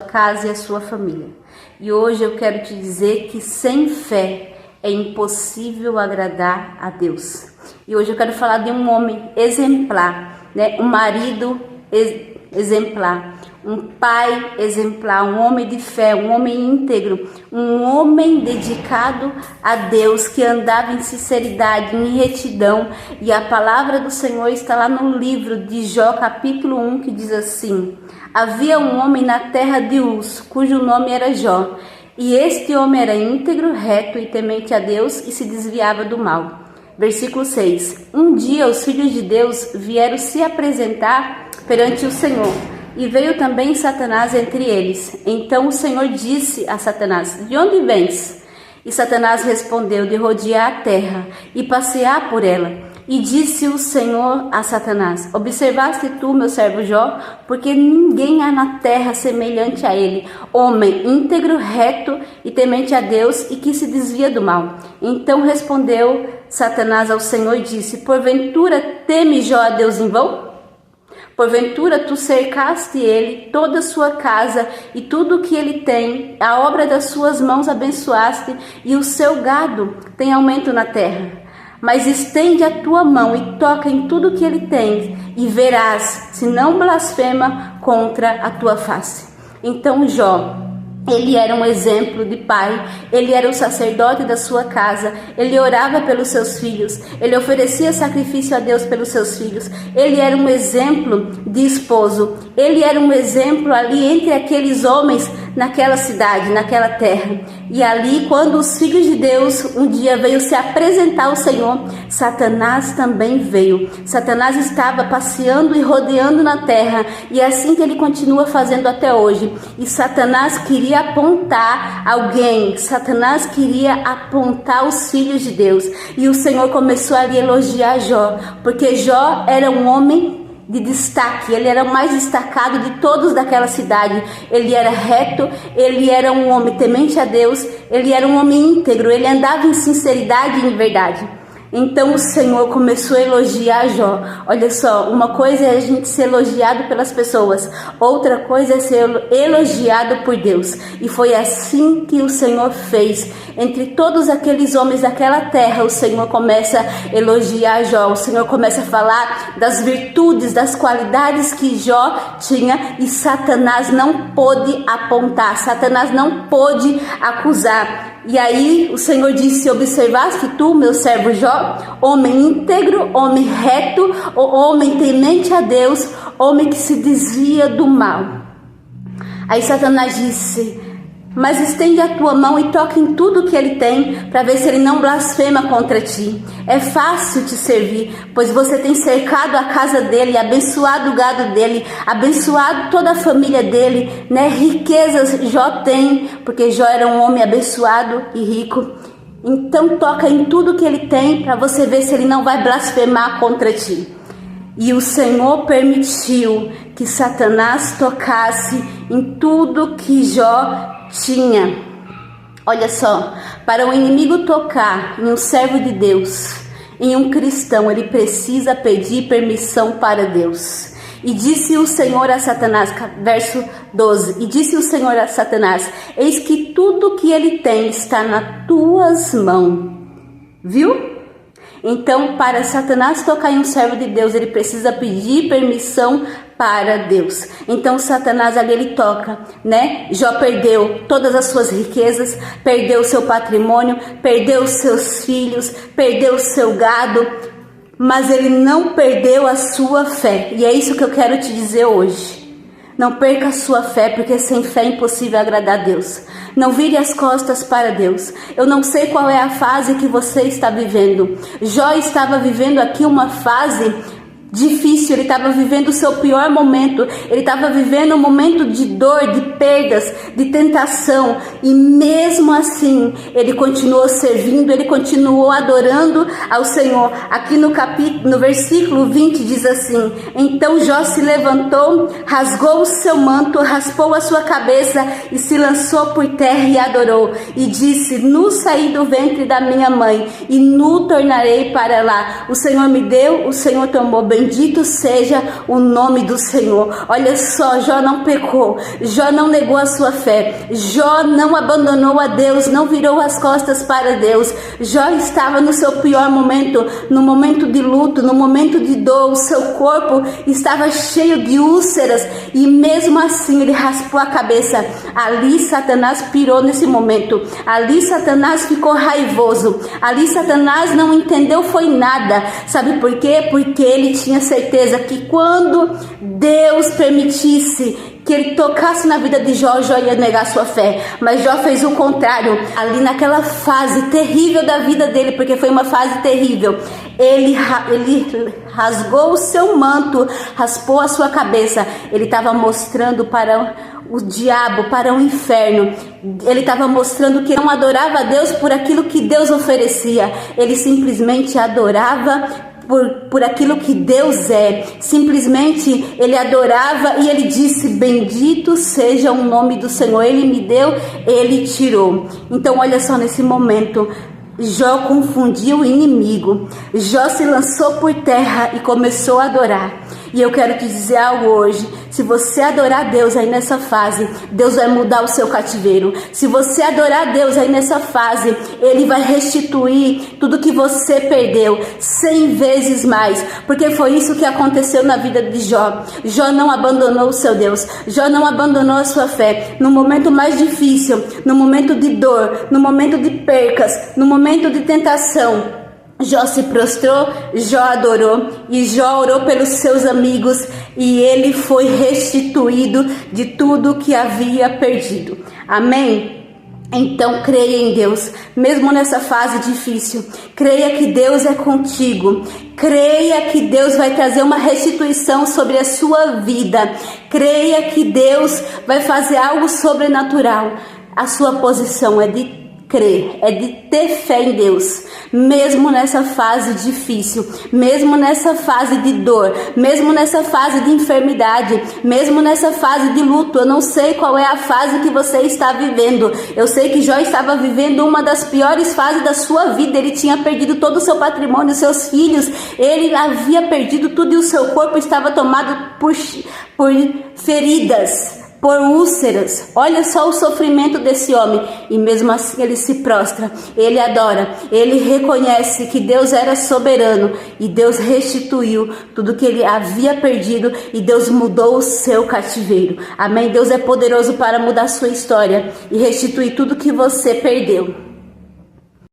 casa e a sua família. E hoje eu quero te dizer que sem fé é impossível agradar a Deus. E hoje eu quero falar de um homem exemplar, né? Um marido exemplar, um pai exemplar, um homem de fé, um homem íntegro, um homem dedicado a Deus, que andava em sinceridade, em retidão. E a palavra do Senhor está lá no livro de Jó, capítulo 1, que diz assim: havia um homem na terra de Uz, cujo nome era Jó, e este homem era íntegro, reto e temente a Deus, e se desviava do mal. Versículo 6. Um dia os filhos de Deus vieram se apresentar perante o Senhor, e veio também Satanás entre eles. Então o Senhor disse a Satanás: de onde vens? E Satanás respondeu: de rodear a terra e passear por ela. E disse o Senhor a Satanás: observaste tu, meu servo Jó? Porque ninguém há na terra semelhante a ele, homem íntegro, reto e temente a Deus, e que se desvia do mal. Então respondeu Satanás ao Senhor e disse: porventura teme Jó a Deus em vão? Porventura tu cercaste ele, toda a sua casa e tudo o que ele tem, a obra das suas mãos abençoaste, e o seu gado tem aumento na terra. Mas estende a tua mão e toca em tudo que ele tem, e verás se não blasfema contra a tua face. Então Jó, ele era um exemplo de pai, ele era o sacerdote da sua casa, ele orava pelos seus filhos, ele oferecia sacrifício a Deus pelos seus filhos, ele era um exemplo de esposo, ele era um exemplo ali entre aqueles homens naquela cidade, naquela terra. E ali, quando os filhos de Deus um dia veio se apresentar ao Senhor, Satanás também veio. Satanás estava passeando e rodeando na terra, e é assim que ele continua fazendo até hoje. E Satanás queria apontar alguém, Satanás queria apontar os filhos de Deus. E o Senhor começou a elogiar Jó, porque Jó era um homem de destaque, ele era o mais destacado de todos daquela cidade. Ele era reto, ele era um homem temente a Deus, ele era um homem íntegro, ele andava em sinceridade e em verdade. Então o Senhor começou a elogiar Jó. Olha só, uma coisa é a gente ser elogiado pelas pessoas, outra coisa é ser elogiado por Deus. E foi assim que o Senhor fez. Entre todos aqueles homens daquela terra, o Senhor começa a elogiar Jó. O Senhor começa a falar das virtudes, das qualidades que Jó tinha, e Satanás não pôde apontar, Satanás não pôde acusar. E aí o Senhor disse: observaste tu, meu servo Jó, homem íntegro, homem reto, homem temente a Deus, homem que se desvia do mal. Aí Satanás disse: mas estende a tua mão e toca em tudo que ele tem, para ver se ele não blasfema contra ti. É fácil te servir, pois você tem cercado a casa dele, abençoado o gado dele, abençoado toda a família dele, né? Riquezas Jó tem, porque Jó era um homem abençoado e rico. Então toca em tudo que ele tem, para você ver se ele não vai blasfemar contra ti. E o Senhor permitiu que Satanás tocasse em tudo que Jó tinha. Olha só, para o inimigo tocar em um servo de Deus, em um cristão, ele precisa pedir permissão para Deus. E disse o Senhor a Satanás, verso 12, e disse o Senhor a Satanás: eis que tudo que ele tem está nas tuas mãos. Viu? Então, para Satanás tocar em um servo de Deus, ele precisa pedir permissão para Deus. Então Satanás ali ele toca, né? Jó perdeu todas as suas riquezas, perdeu o seu patrimônio, perdeu os seus filhos, perdeu o seu gado, mas ele não perdeu a sua fé. E é isso que eu quero te dizer hoje. Não perca a sua fé, porque sem fé é impossível agradar a Deus. Não vire as costas para Deus. Eu não sei qual é a fase que você está vivendo. Jó estava vivendo aqui uma fase difícil, ele estava vivendo o seu pior momento, ele estava vivendo um momento de dor, de perdas, de tentação, e mesmo assim ele continuou servindo, ele continuou adorando ao Senhor. Aqui no versículo 20 diz assim: então Jó se levantou, rasgou o seu manto, raspou a sua cabeça e se lançou por terra e adorou, e disse: nu saí do ventre da minha mãe e nu tornarei para lá. O Senhor me deu, o Senhor tomou. Bendito seja o nome do Senhor. Olha só, Jó não pecou, Jó não negou a sua fé, Jó não abandonou a Deus, não virou as costas para Deus. Jó estava no seu pior momento, no momento de luto, no momento de dor. O seu corpo estava cheio de úlceras e mesmo assim ele raspou a cabeça. Ali Satanás pirou nesse momento, ali Satanás ficou raivoso, ali Satanás não entendeu foi nada. Sabe por quê? Porque ele tinha certeza que quando Deus permitisse que ele tocasse na vida de Jó, Jó ia negar sua fé. Mas Jó fez o contrário. Ali naquela fase terrível da vida dele, porque foi uma fase terrível, ele rasgou o seu manto, raspou a sua cabeça. Ele estava mostrando para o diabo, para o inferno. Ele estava mostrando que não adorava a Deus por aquilo que Deus oferecia. Ele simplesmente adorava por aquilo que Deus é. Simplesmente ele adorava e ele disse: bendito seja o nome do Senhor. Ele me deu, ele tirou. Então olha só, nesse momento Jó confundiu o inimigo. Jó se lançou por terra e começou a adorar. E eu quero te dizer algo hoje: se você adorar a Deus aí nessa fase, Deus vai mudar o seu cativeiro. Se você adorar a Deus aí nessa fase, Ele vai restituir tudo que você perdeu 100 vezes mais. Porque foi isso que aconteceu na vida de Jó. Jó não abandonou o seu Deus, Jó não abandonou a sua fé. No momento mais difícil, no momento de dor, no momento de percas, no momento de tentação, Jó se prostrou, Jó adorou e Jó orou pelos seus amigos e ele foi restituído de tudo que havia perdido. Amém? Então creia em Deus, mesmo nessa fase difícil. Creia que Deus é contigo. Creia que Deus vai trazer uma restituição sobre a sua vida. Creia que Deus vai fazer algo sobrenatural. A sua posição é de crer, é de ter fé em Deus, mesmo nessa fase difícil, mesmo nessa fase de dor, mesmo nessa fase de enfermidade, mesmo nessa fase de luto. Eu não sei qual é a fase que você está vivendo. Eu sei que Jó estava vivendo uma das piores fases da sua vida. Ele tinha perdido todo o seu patrimônio, seus filhos, ele havia perdido tudo e o seu corpo estava tomado por feridas, por úlceras. Olha só o sofrimento desse homem. E mesmo assim ele se prostra, ele adora, ele reconhece que Deus era soberano e Deus restituiu tudo que ele havia perdido e Deus mudou o seu cativeiro. Amém? Deus é poderoso para mudar a sua história e restituir tudo que você perdeu.